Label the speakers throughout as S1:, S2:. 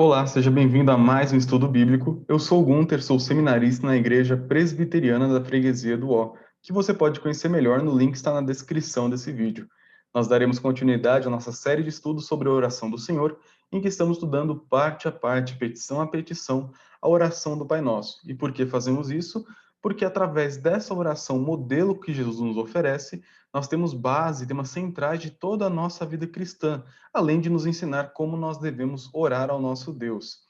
S1: Olá, seja bem-vindo a mais um estudo bíblico. Eu sou o Gunter, sou seminarista na Igreja Presbiteriana da Freguesia do Ó, que você pode conhecer melhor no link que está na descrição desse vídeo. Nós daremos continuidade à nossa série de estudos sobre a oração do Senhor, em que estamos estudando parte a parte, petição a petição, a oração do Pai Nosso. E por que fazemos isso? Porque através dessa oração modelo que Jesus nos oferece, nós temos base, temas centrais de toda a nossa vida cristã, além de nos ensinar como nós devemos orar ao nosso Deus.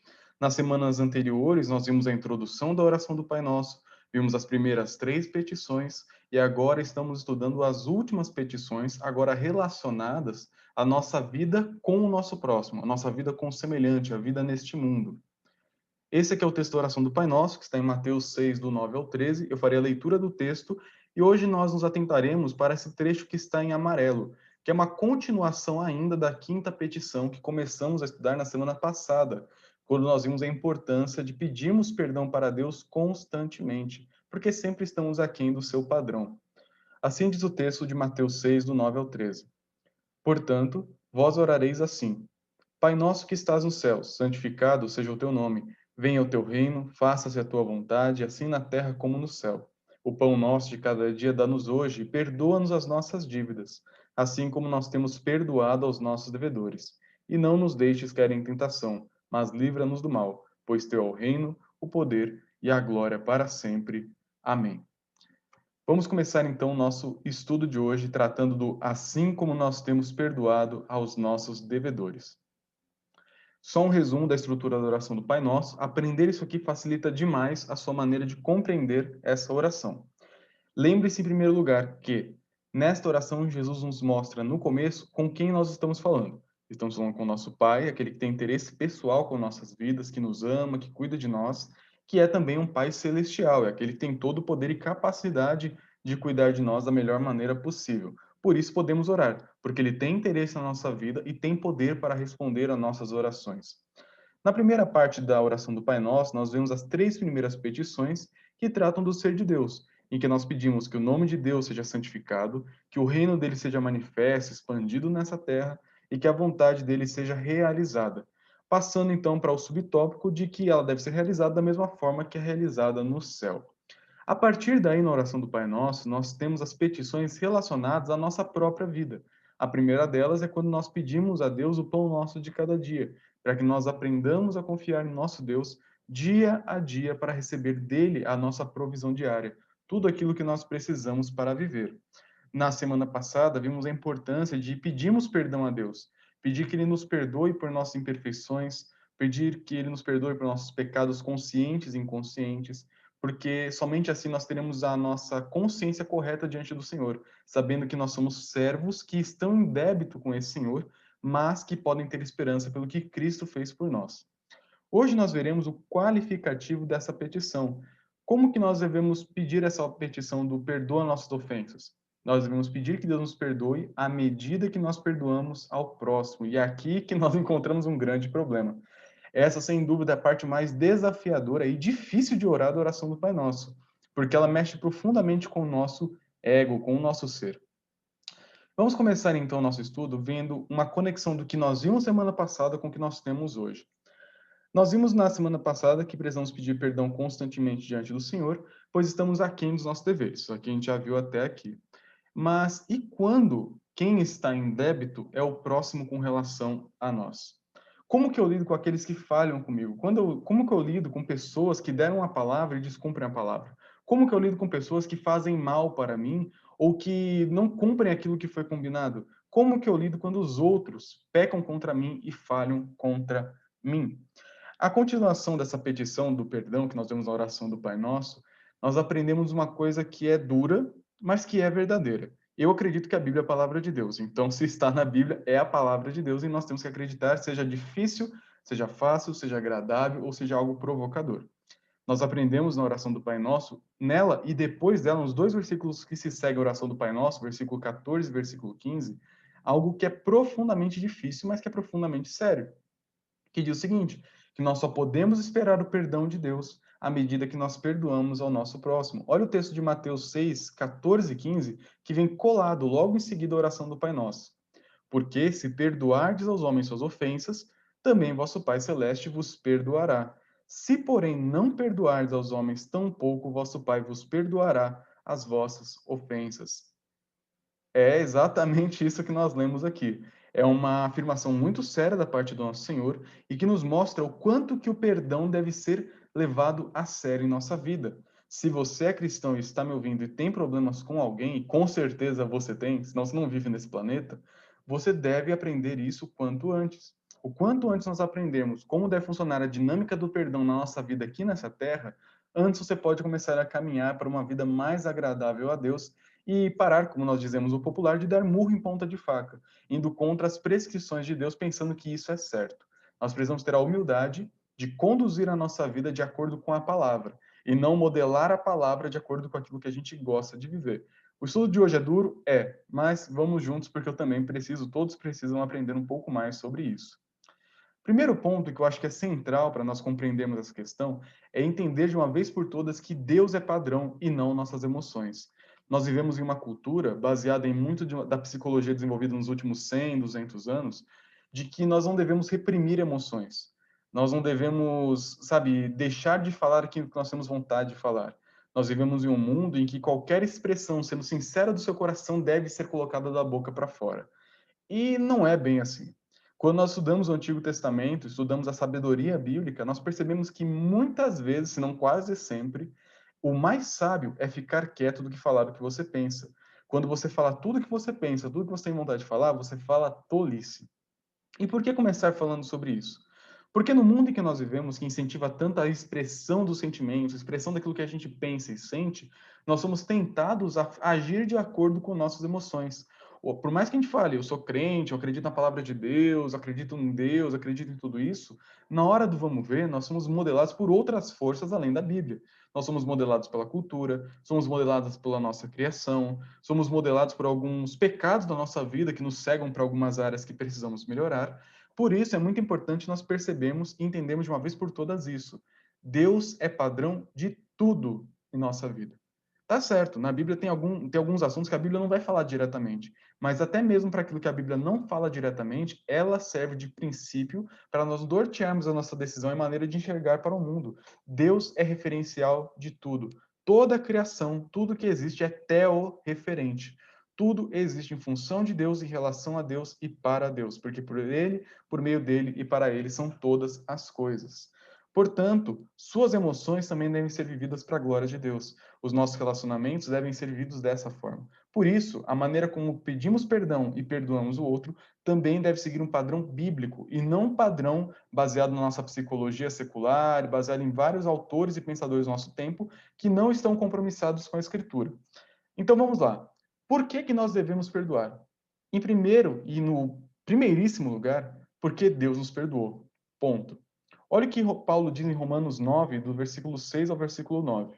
S1: Nas semanas anteriores, nós vimos a introdução da oração do Pai Nosso, vimos as primeiras três petições e agora estamos estudando as últimas petições, agora relacionadas à nossa vida com o nosso próximo, a nossa vida com o semelhante, a vida neste mundo. Esse aqui é o texto da oração do Pai Nosso, que está em Mateus 6, do 9 ao 13. Eu farei a leitura do texto e hoje nós nos atentaremos para esse trecho que está em amarelo, que é uma continuação ainda da quinta petição que começamos a estudar na semana passada, quando nós vimos a importância de pedirmos perdão para Deus constantemente, porque sempre estamos aquém do seu padrão. Assim diz o texto de Mateus 6, do 9 ao 13. Portanto, vós orareis assim: Pai nosso que estás no céu, santificado seja o teu nome. Venha o teu reino, faça-se a tua vontade, assim na terra como no céu. O pão nosso de cada dia dá-nos hoje, e perdoa-nos as nossas dívidas, assim como nós temos perdoado aos nossos devedores. E não nos deixes cair em tentação, mas livra-nos do mal, pois teu é o reino, o poder e a glória para sempre. Amém. Vamos começar então o nosso estudo de hoje tratando do assim como nós temos perdoado aos nossos devedores. Só um resumo da estrutura da oração do Pai Nosso. Aprender isso aqui facilita demais a sua maneira de compreender essa oração. Lembre-se, em primeiro lugar, que nesta oração Jesus nos mostra no começo com quem nós estamos falando. Estamos falando com o nosso Pai, aquele que tem interesse pessoal com nossas vidas, que nos ama, que cuida de nós, que é também um Pai celestial, é aquele que tem todo o poder e capacidade de cuidar de nós da melhor maneira possível. Por isso podemos orar, porque ele tem interesse na nossa vida e tem poder para responder às nossas orações. Na primeira parte da oração do Pai Nosso, nós vemos as três primeiras petições que tratam do ser de Deus, em que nós pedimos que o nome de Deus seja santificado, que o reino dele seja manifesto, expandido nessa terra e que a vontade dele seja realizada. Passando então para o subtópico de que ela deve ser realizada da mesma forma que é realizada no céu. A partir daí, na oração do Pai Nosso, nós temos as petições relacionadas à nossa própria vida. A primeira delas é quando nós pedimos a Deus o pão nosso de cada dia, para que nós aprendamos a confiar em nosso Deus dia a dia para receber dele a nossa provisão diária, tudo aquilo que nós precisamos para viver. Na semana passada, vimos a importância de pedirmos perdão a Deus, pedir que ele nos perdoe por nossas imperfeições, pedir que ele nos perdoe por nossos pecados conscientes e inconscientes, porque somente assim nós teremos a nossa consciência correta diante do Senhor, sabendo que nós somos servos que estão em débito com esse Senhor, mas que podem ter esperança pelo que Cristo fez por nós. Hoje nós veremos o qualificativo dessa petição. Como que nós devemos pedir essa petição do perdoa nossas ofensas? Nós devemos pedir que Deus nos perdoe à medida que nós perdoamos ao próximo. E é aqui que nós encontramos um grande problema. Essa, sem dúvida, é a parte mais desafiadora e difícil de orar da oração do Pai Nosso, porque ela mexe profundamente com o nosso ego, com o nosso ser. Vamos começar então o nosso estudo vendo uma conexão do que nós vimos semana passada com o que nós temos hoje. Nós vimos na semana passada que precisamos pedir perdão constantemente diante do Senhor, pois estamos aquém dos nossos deveres. Isso aqui a gente já viu até aqui. Mas e quando quem está em débito é o próximo com relação a nós? Como que eu lido com aqueles que falham comigo? Como que eu lido com pessoas que deram a palavra e descumprem a palavra? Como que eu lido com pessoas que fazem mal para mim ou que não cumprem aquilo que foi combinado? Como que eu lido quando os outros pecam contra mim e falham contra mim? A continuação dessa petição do perdão que nós vemos na oração do Pai Nosso, nós aprendemos uma coisa que é dura, mas que é verdadeira. Eu acredito que a Bíblia é a palavra de Deus. Então, se está na Bíblia, é a palavra de Deus e nós temos que acreditar, seja difícil, seja fácil, seja agradável ou seja algo provocador. Nós aprendemos na oração do Pai Nosso, nela e depois dela, nos dois versículos que se seguem a oração do Pai Nosso, versículo 14 e versículo 15, algo que é profundamente difícil, mas que é profundamente sério, que diz o seguinte, que nós só podemos esperar o perdão de Deus à medida que nós perdoamos ao nosso próximo. Olha o texto de Mateus 6, 14 e 15, que vem colado logo em seguida à oração do Pai Nosso. Porque se perdoardes aos homens suas ofensas, também vosso Pai Celeste vos perdoará. Se, porém, não perdoardes aos homens, tampouco vosso Pai vos perdoará as vossas ofensas. É exatamente isso que nós lemos aqui. É uma afirmação muito séria da parte do nosso Senhor e que nos mostra o quanto que o perdão deve ser levado a sério em nossa vida. Se você é cristão e está me ouvindo e tem problemas com alguém, e com certeza você tem, senão você não vive nesse planeta, você deve aprender isso o quanto antes. O quanto antes nós aprendermos como deve funcionar a dinâmica do perdão na nossa vida aqui nessa terra, antes você pode começar a caminhar para uma vida mais agradável a Deus e parar, como nós dizemos o popular, de dar murro em ponta de faca, indo contra as prescrições de Deus, pensando que isso é certo. Nós precisamos ter a humildade de conduzir a nossa vida de acordo com a palavra e não modelar a palavra de acordo com aquilo que a gente gosta de viver. O estudo de hoje é duro? É, mas vamos juntos porque eu também preciso, todos precisam aprender um pouco mais sobre isso. Primeiro ponto que eu acho que é central para nós compreendermos essa questão é entender de uma vez por todas que Deus é padrão e não nossas emoções. Nós vivemos em uma cultura baseada em muito da psicologia desenvolvida nos últimos 100, 200 anos, de que nós não devemos reprimir emoções. Nós não devemos, sabe, deixar de falar aquilo que nós temos vontade de falar. Nós vivemos em um mundo em que qualquer expressão, sendo sincera do seu coração, deve ser colocada da boca para fora. E não é bem assim. Quando nós estudamos o Antigo Testamento, estudamos a sabedoria bíblica, nós percebemos que muitas vezes, se não quase sempre, o mais sábio é ficar quieto do que falar o que você pensa. Quando você fala tudo o que você pensa, tudo que você tem vontade de falar, você fala tolice. E por que começar falando sobre isso? Porque no mundo em que nós vivemos, que incentiva tanta expressão dos sentimentos, expressão daquilo que a gente pensa e sente, nós somos tentados a agir de acordo com nossas emoções. Por mais que a gente fale, eu sou crente, eu acredito na palavra de Deus, acredito em Deus, acredito em tudo isso, na hora do vamos ver, nós somos modelados por outras forças além da Bíblia. Nós somos modelados pela cultura, somos modelados pela nossa criação, somos modelados por alguns pecados da nossa vida que nos cegam para algumas áreas que precisamos melhorar. Por isso, é muito importante nós percebermos e entendermos de uma vez por todas isso. Deus é padrão de tudo em nossa vida. Tá certo, na Bíblia tem alguns assuntos que a Bíblia não vai falar diretamente, mas até mesmo para aquilo que a Bíblia não fala diretamente, ela serve de princípio para nós nortearmos a nossa decisão e maneira de enxergar para o mundo. Deus é referencial de tudo. Toda a criação, tudo que existe é teorreferente. Tudo existe em função de Deus, em relação a Deus e para Deus, porque por ele, por meio dele e para ele são todas as coisas. Portanto, suas emoções também devem ser vividas para a glória de Deus. Os nossos relacionamentos devem ser vividos dessa forma. Por isso, a maneira como pedimos perdão e perdoamos o outro também deve seguir um padrão bíblico e não um padrão baseado na nossa psicologia secular, baseado em vários autores e pensadores do nosso tempo que não estão compromissados com a Escritura. Então vamos lá. Por que que nós devemos perdoar? Em primeiro e no primeiríssimo lugar, porque Deus nos perdoou. Ponto. Olha o que Paulo diz em Romanos 9, do versículo 6 ao versículo 9.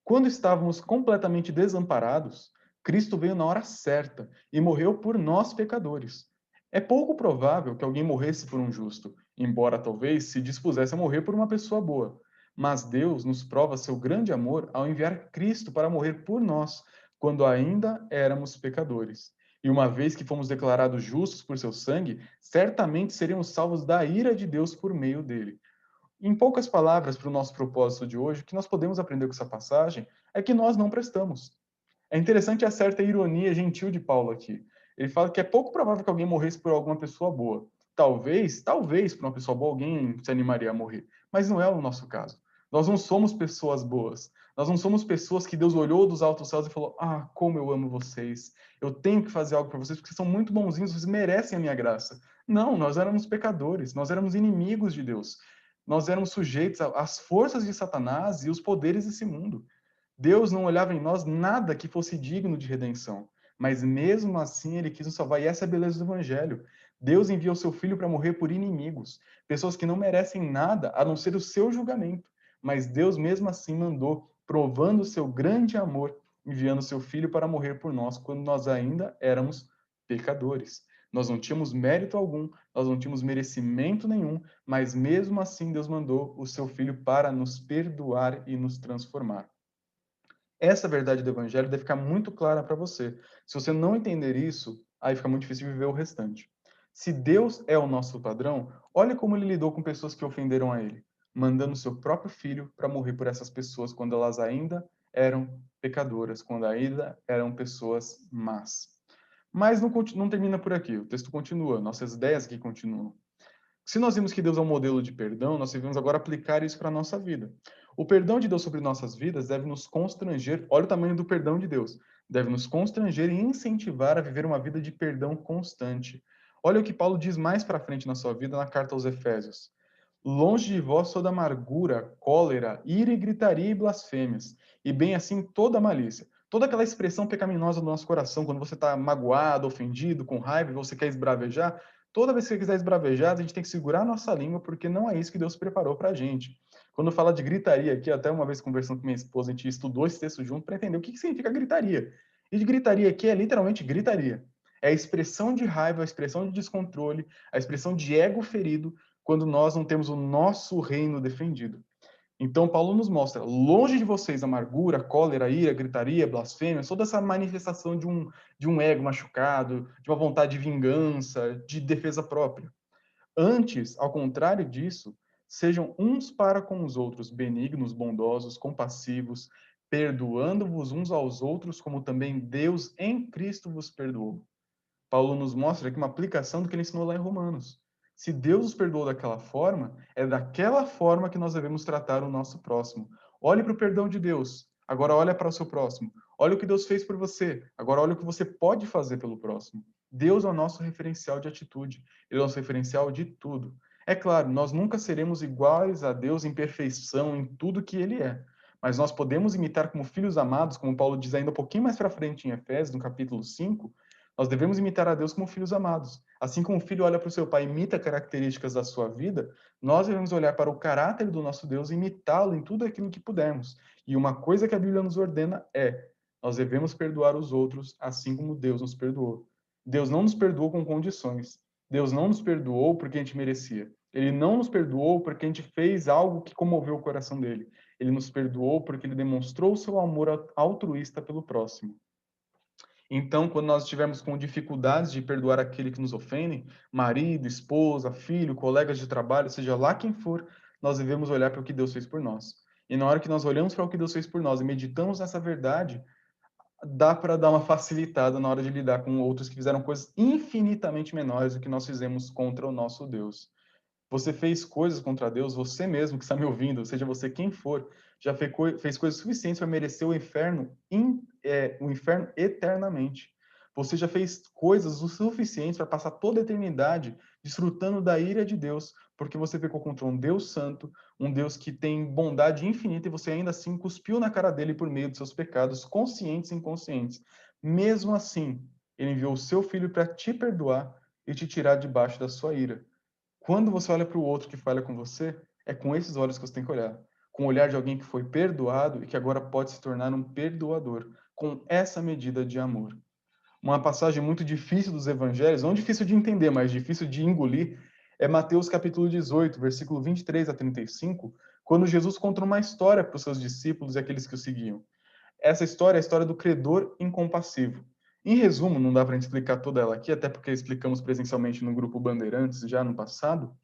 S1: Quando estávamos completamente desamparados, Cristo veio na hora certa e morreu por nós pecadores. É pouco provável que alguém morresse por um justo, embora talvez se dispusesse a morrer por uma pessoa boa. Mas Deus nos prova seu grande amor ao enviar Cristo para morrer por nós, quando ainda éramos pecadores. E uma vez que fomos declarados justos por seu sangue, certamente seremos salvos da ira de Deus por meio dele. Em poucas palavras, para o nosso propósito de hoje, o que nós podemos aprender com essa passagem é que nós não prestamos. É interessante a certa ironia gentil de Paulo aqui. Ele fala que é pouco provável que alguém morresse por alguma pessoa boa. Talvez, por uma pessoa boa, alguém se animaria a morrer. Mas não é o nosso caso. Nós não somos pessoas boas. Nós não somos pessoas que Deus olhou dos altos céus e falou: Ah, como eu amo vocês. Eu tenho que fazer algo para vocês porque vocês são muito bonzinhos, vocês merecem a minha graça. Não, nós éramos pecadores, nós éramos inimigos de Deus. Nós éramos sujeitos às forças de Satanás e os poderes desse mundo. Deus não olhava em nós nada que fosse digno de redenção, mas mesmo assim ele quis nos salvar, e essa é a beleza do Evangelho. Deus enviou seu Filho para morrer por inimigos, pessoas que não merecem nada a não ser o seu julgamento, mas Deus mesmo assim mandou, provando o seu grande amor, enviando seu Filho para morrer por nós quando nós ainda éramos pecadores. Nós não tínhamos mérito algum, nós não tínhamos merecimento nenhum, mas mesmo assim Deus mandou o seu Filho para nos perdoar e nos transformar. Essa verdade do evangelho deve ficar muito clara para você. Se você não entender isso, aí fica muito difícil viver o restante. Se Deus é o nosso padrão, olha como ele lidou com pessoas que ofenderam a ele, mandando seu próprio filho para morrer por essas pessoas quando elas ainda eram pecadoras, quando ainda eram pessoas más. Mas não termina por aqui, o texto continua, nossas ideias aqui continuam. Se nós vimos que Deus é um modelo de perdão, nós devemos agora aplicar isso para a nossa vida. O perdão de Deus sobre nossas vidas deve nos constranger, olha o tamanho do perdão de Deus, deve nos constranger e incentivar a viver uma vida de perdão constante. Olha o que Paulo diz mais para frente na sua vida na carta aos Efésios. Longe de vós toda amargura, cólera, ira e gritaria e blasfêmias, e bem assim toda malícia. Toda aquela expressão pecaminosa do nosso coração, quando você está magoado, ofendido, com raiva, e você quer esbravejar, toda vez que você quiser esbravejar, a gente tem que segurar a nossa língua, porque não é isso que Deus preparou para a gente. Quando fala de gritaria aqui, até uma vez conversando com minha esposa, a gente estudou esse texto junto para entender o que significa gritaria. E de gritaria aqui é literalmente gritaria. É a expressão de raiva, a expressão de descontrole, a expressão de ego ferido, quando nós não temos o nosso reino defendido. Então, Paulo nos mostra, longe de vocês, amargura, cólera, ira, gritaria, blasfêmia, toda essa manifestação de um ego machucado, de uma vontade de vingança, de defesa própria. Antes, ao contrário disso, sejam uns para com os outros benignos, bondosos, compassivos, perdoando-vos uns aos outros, como também Deus em Cristo vos perdoou. Paulo nos mostra aqui uma aplicação do que ele ensinou lá em Romanos. Se Deus nos perdoou daquela forma, é daquela forma que nós devemos tratar o nosso próximo. Olhe para o perdão de Deus, agora olha para o seu próximo. Olha o que Deus fez por você, agora olha o que você pode fazer pelo próximo. Deus é o nosso referencial de atitude, ele é o nosso referencial de tudo. É claro, nós nunca seremos iguais a Deus em perfeição, em tudo que ele é. Mas nós podemos imitar como filhos amados, como Paulo diz ainda um pouquinho mais para frente em Efésios, no capítulo 5. Nós devemos imitar a Deus como filhos amados. Assim como o filho olha para o seu pai e imita características da sua vida, nós devemos olhar para o caráter do nosso Deus e imitá-lo em tudo aquilo que pudermos. E uma coisa que a Bíblia nos ordena é: nós devemos perdoar os outros assim como Deus nos perdoou. Deus não nos perdoou com condições. Deus não nos perdoou porque a gente merecia. Ele não nos perdoou porque a gente fez algo que comoveu o coração dele. Ele nos perdoou porque ele demonstrou o seu amor altruísta pelo próximo. Então, quando nós estivermos com dificuldades de perdoar aquele que nos ofende, marido, esposa, filho, colegas de trabalho, seja lá quem for, nós devemos olhar para o que Deus fez por nós. E na hora que nós olhamos para o que Deus fez por nós e meditamos nessa verdade, dá para dar uma facilitada na hora de lidar com outros que fizeram coisas infinitamente menores do que nós fizemos contra o nosso Deus. Você fez coisas contra Deus, você mesmo que está me ouvindo, seja você quem for, já fez coisas suficientes para merecer o inferno eternamente. Você já fez coisas o suficiente para passar toda a eternidade desfrutando da ira de Deus, porque você pecou contra um Deus santo, um Deus que tem bondade infinita e você ainda assim cuspiu na cara dele por meio dos seus pecados, conscientes e inconscientes. Mesmo assim, ele enviou o seu filho para te perdoar e te tirar debaixo da sua ira. Quando você olha para o outro que falha com você, é com esses olhos que você tem que olhar. Com o olhar de alguém que foi perdoado e que agora pode se tornar um perdoador. Com essa medida de amor. Uma passagem muito difícil dos evangelhos, não difícil de entender, mas difícil de engolir, é Mateus capítulo 18, versículo 23 a 35, quando Jesus conta uma história para os seus discípulos e aqueles que o seguiam. Essa história é a história do credor incompassivo. Em resumo, não dá para a gente explicar toda ela aqui, até porque explicamos presencialmente no grupo Bandeirantes já no passado.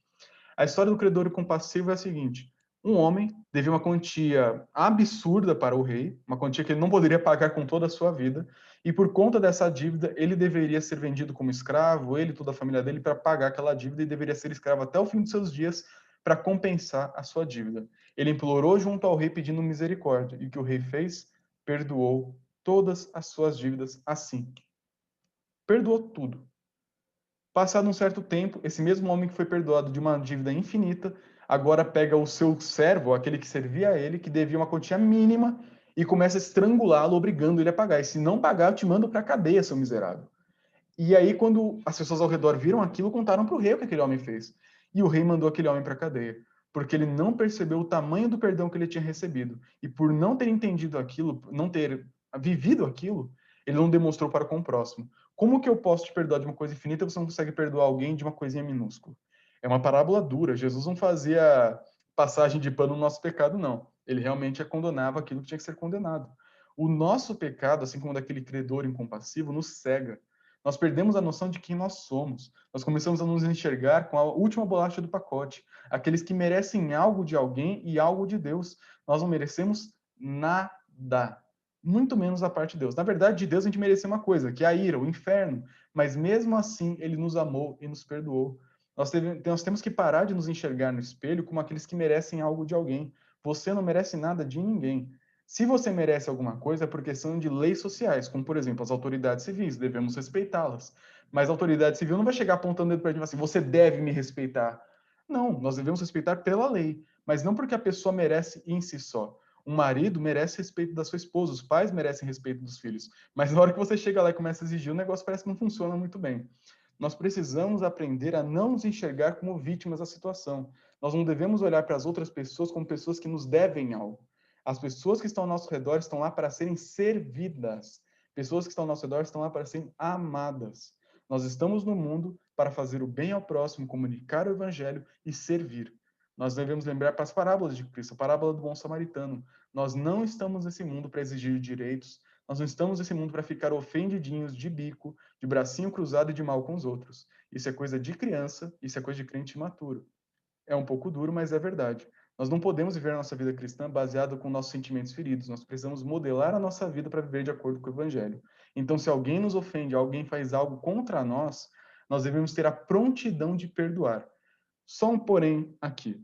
S1: A história do credor incompassivo é a seguinte: um homem devia uma quantia absurda para o rei, uma quantia que ele não poderia pagar com toda a sua vida, e por conta dessa dívida, ele deveria ser vendido como escravo, ele e toda a família dele, para pagar aquela dívida, e deveria ser escravo até o fim dos seus dias para compensar a sua dívida. Ele implorou junto ao rei pedindo misericórdia, e o que o rei fez? Perdoou todas as suas dívidas assim. Perdoou tudo. Passado um certo tempo, esse mesmo homem que foi perdoado de uma dívida infinita, agora pega o seu servo, aquele que servia a ele, que devia uma quantia mínima, e começa a estrangulá-lo, obrigando ele a pagar. E se não pagar, eu te mando para a cadeia, seu miserável. E aí, quando as pessoas ao redor viram aquilo, contaram para o rei o que aquele homem fez. E o rei mandou aquele homem para a cadeia, porque ele não percebeu o tamanho do perdão que ele tinha recebido. E por não ter entendido aquilo, não ter vivido aquilo, ele não demonstrou para com o próximo. Como que eu posso te perdoar de uma coisa infinita e você não consegue perdoar alguém de uma coisinha minúscula? É uma parábola dura. Jesus não fazia passagem de pano no nosso pecado, não. Ele realmente condenava aquilo que tinha que ser condenado. O nosso pecado, assim como o daquele credor incompassivo, nos cega. Nós perdemos a noção de quem nós somos. Nós começamos a nos enxergar com a última bolacha do pacote, aqueles que merecem algo de alguém e algo de Deus. Nós não merecemos nada, muito menos a parte de Deus. Na verdade, de Deus a gente merecia uma coisa, que é a ira, o inferno, mas mesmo assim ele nos amou e nos perdoou. Nós temos que parar de nos enxergar no espelho como aqueles que merecem algo de alguém. Você não merece nada de ninguém. Se você merece alguma coisa, é por questão de leis sociais, como, por exemplo, as autoridades civis, devemos respeitá-las. Mas a autoridade civil não vai chegar apontando o dedo para a gente e falar assim, você deve me respeitar. Não, nós devemos respeitar pela lei, mas não porque a pessoa merece em si só. Um marido merece respeito da sua esposa, os pais merecem respeito dos filhos. Mas na hora que você chega lá e começa a exigir, o negócio parece que não funciona muito bem. Nós precisamos aprender a não nos enxergar como vítimas da situação. Nós não devemos olhar para as outras pessoas como pessoas que nos devem algo. As pessoas que estão ao nosso redor estão lá para serem servidas. Pessoas que estão ao nosso redor estão lá para serem amadas. Nós estamos no mundo para fazer o bem ao próximo, comunicar o evangelho e servir. Nós devemos lembrar para as parábolas de Cristo, a parábola do bom samaritano. Nós não estamos nesse mundo para exigir direitos, nós não estamos nesse mundo para ficar ofendidinhos de bico, de bracinho cruzado e de mal com os outros. Isso é coisa de criança, isso é coisa de crente imaturo. É um pouco duro, mas é verdade. Nós não podemos viver a nossa vida cristã baseada com nossos sentimentos feridos. Nós precisamos modelar a nossa vida para viver de acordo com o Evangelho. Então, se alguém nos ofende, alguém faz algo contra nós, nós devemos ter a prontidão de perdoar. Só um porém aqui.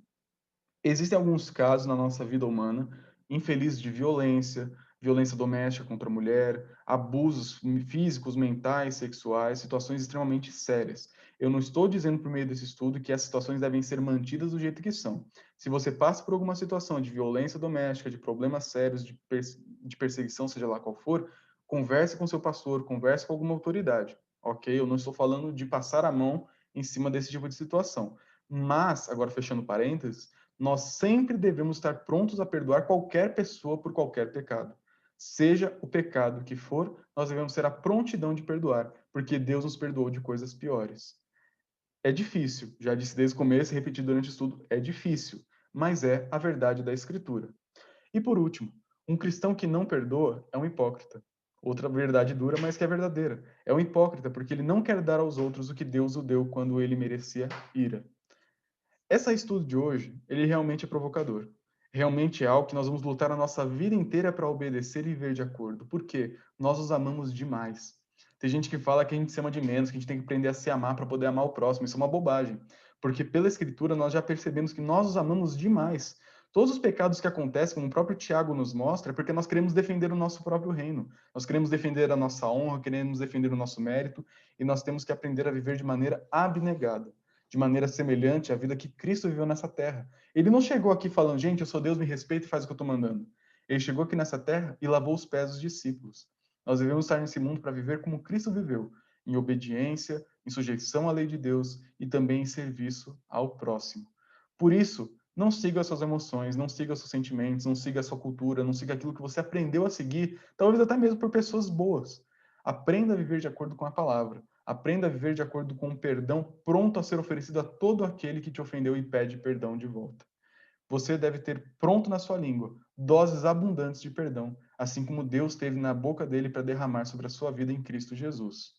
S1: Existem alguns casos na nossa vida humana, infelizes de violência, violência doméstica contra a mulher, abusos físicos, mentais, sexuais, situações extremamente sérias. Eu não estou dizendo por meio desse estudo que as situações devem ser mantidas do jeito que são. Se você passa por alguma situação de violência doméstica, de problemas sérios, de perseguição, seja lá qual for, converse com seu pastor, converse com alguma autoridade, ok? Eu não estou falando de passar a mão em cima desse tipo de situação. Mas, agora fechando parênteses, nós sempre devemos estar prontos a perdoar qualquer pessoa por qualquer pecado. Seja o pecado que for, nós devemos ter a prontidão de perdoar, porque Deus nos perdoou de coisas piores. É difícil, já disse desde o começo e repeti durante o estudo, é difícil, mas é a verdade da Escritura. E por último, um cristão que não perdoa é um hipócrita. Outra verdade dura, mas que é verdadeira. É um hipócrita porque ele não quer dar aos outros o que Deus o deu quando ele merecia ira. Esse estudo de hoje, ele realmente é provocador. Realmente é algo que nós vamos lutar a nossa vida inteira para obedecer e viver de acordo. Por quê? Nós os amamos demais. Tem gente que fala que a gente se ama de menos, que a gente tem que aprender a se amar para poder amar o próximo. Isso é uma bobagem. Porque pela Escritura nós já percebemos que nós os amamos demais. Todos os pecados que acontecem, como o próprio Tiago nos mostra, é porque nós queremos defender o nosso próprio reino. Nós queremos defender a nossa honra, queremos defender o nosso mérito, e nós temos que aprender a viver de maneira abnegada, de maneira semelhante à vida que Cristo viveu nessa terra. Ele não chegou aqui falando, gente, eu sou Deus, me respeita e faz o que eu estou mandando. Ele chegou aqui nessa terra e lavou os pés dos discípulos. Nós devemos estar nesse mundo para viver como Cristo viveu, em obediência, em sujeição à lei de Deus e também em serviço ao próximo. Por isso, não siga as suas emoções, não siga os seus sentimentos, não siga a sua cultura, não siga aquilo que você aprendeu a seguir, talvez até mesmo por pessoas boas. Aprenda a viver de acordo com a palavra. Aprenda a viver de acordo com o perdão pronto a ser oferecido a todo aquele que te ofendeu e pede perdão de volta. Você deve ter pronto na sua língua doses abundantes de perdão, assim como Deus teve na boca dele para derramar sobre a sua vida em Cristo Jesus.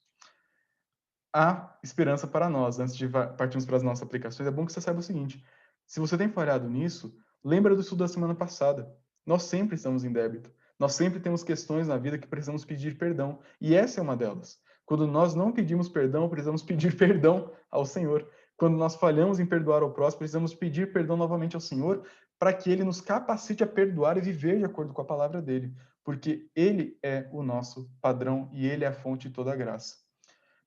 S1: Há esperança para nós. Antes de partirmos para as nossas aplicações, é bom que você saiba o seguinte: se você tem falhado nisso, lembra do estudo da semana passada. Nós sempre estamos em débito. Nós sempre temos questões na vida que precisamos pedir perdão. E essa é uma delas. Quando nós não pedimos perdão, precisamos pedir perdão ao Senhor. Quando nós falhamos em perdoar ao próximo, precisamos pedir perdão novamente ao Senhor para que Ele nos capacite a perdoar e viver de acordo com a palavra dele. Porque Ele é o nosso padrão e Ele é a fonte de toda a graça.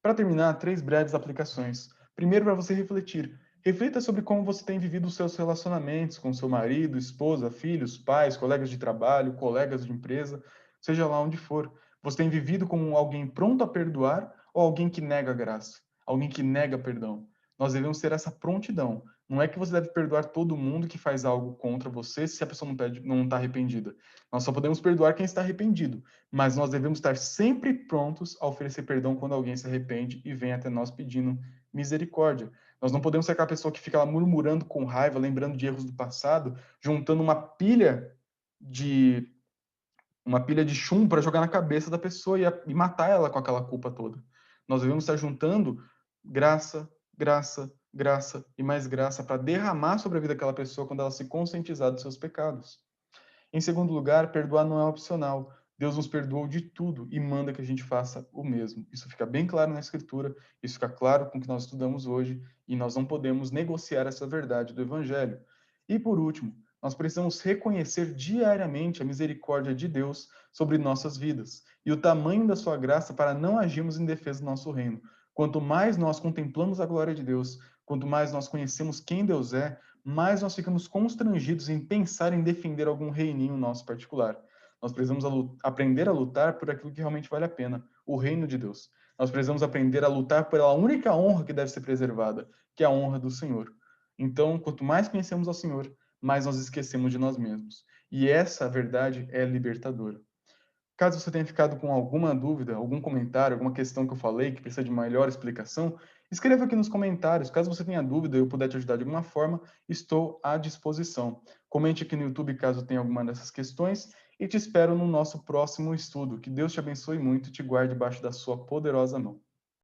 S1: Para terminar, 3 breves aplicações. Primeiro, para você refletir. Reflita sobre como você tem vivido os seus relacionamentos com seu marido, esposa, filhos, pais, colegas de trabalho, colegas de empresa, seja lá onde for. Você tem vivido como alguém pronto a perdoar ou alguém que nega a graça? Alguém que nega perdão? Nós devemos ter essa prontidão. Não é que você deve perdoar todo mundo que faz algo contra você se a pessoa não está arrependida. Nós só podemos perdoar quem está arrependido, mas nós devemos estar sempre prontos a oferecer perdão quando alguém se arrepende e vem até nós pedindo misericórdia. Nós não podemos ser aquela pessoa que fica lá murmurando com raiva, lembrando de erros do passado, juntando de uma pilha de chumbo para jogar na cabeça da pessoa e matar ela com aquela culpa toda. Nós devemos estar juntando graça, graça, graça e mais graça para derramar sobre a vida daquela pessoa quando ela se conscientizar dos seus pecados. Em segundo lugar, perdoar não é opcional. Deus nos perdoou de tudo e manda que a gente faça o mesmo. Isso fica bem claro na Escritura, isso fica claro com o que nós estudamos hoje, e nós não podemos negociar essa verdade do Evangelho. E por último, nós precisamos reconhecer diariamente a misericórdia de Deus sobre nossas vidas e o tamanho da sua graça para não agirmos em defesa do nosso reino. Quanto mais nós contemplamos a glória de Deus, quanto mais nós conhecemos quem Deus é, mais nós ficamos constrangidos em pensar em defender algum reininho nosso particular. Nós precisamos aprender a lutar por aquilo que realmente vale a pena, o reino de Deus. Nós precisamos aprender a lutar pela única honra que deve ser preservada, que é a honra do Senhor. Então, quanto mais conhecemos ao Senhor, mais nós esquecemos de nós mesmos. E essa verdade é libertadora. Caso você tenha ficado com alguma dúvida, algum comentário, alguma questão que eu falei que precisa de maior explicação, escreva aqui nos comentários. Caso você tenha dúvida e eu puder te ajudar de alguma forma, estou à disposição. Comente aqui no YouTube caso tenha alguma dessas questões e te espero no nosso próximo estudo. Que Deus te abençoe muito e te guarde debaixo da sua poderosa mão.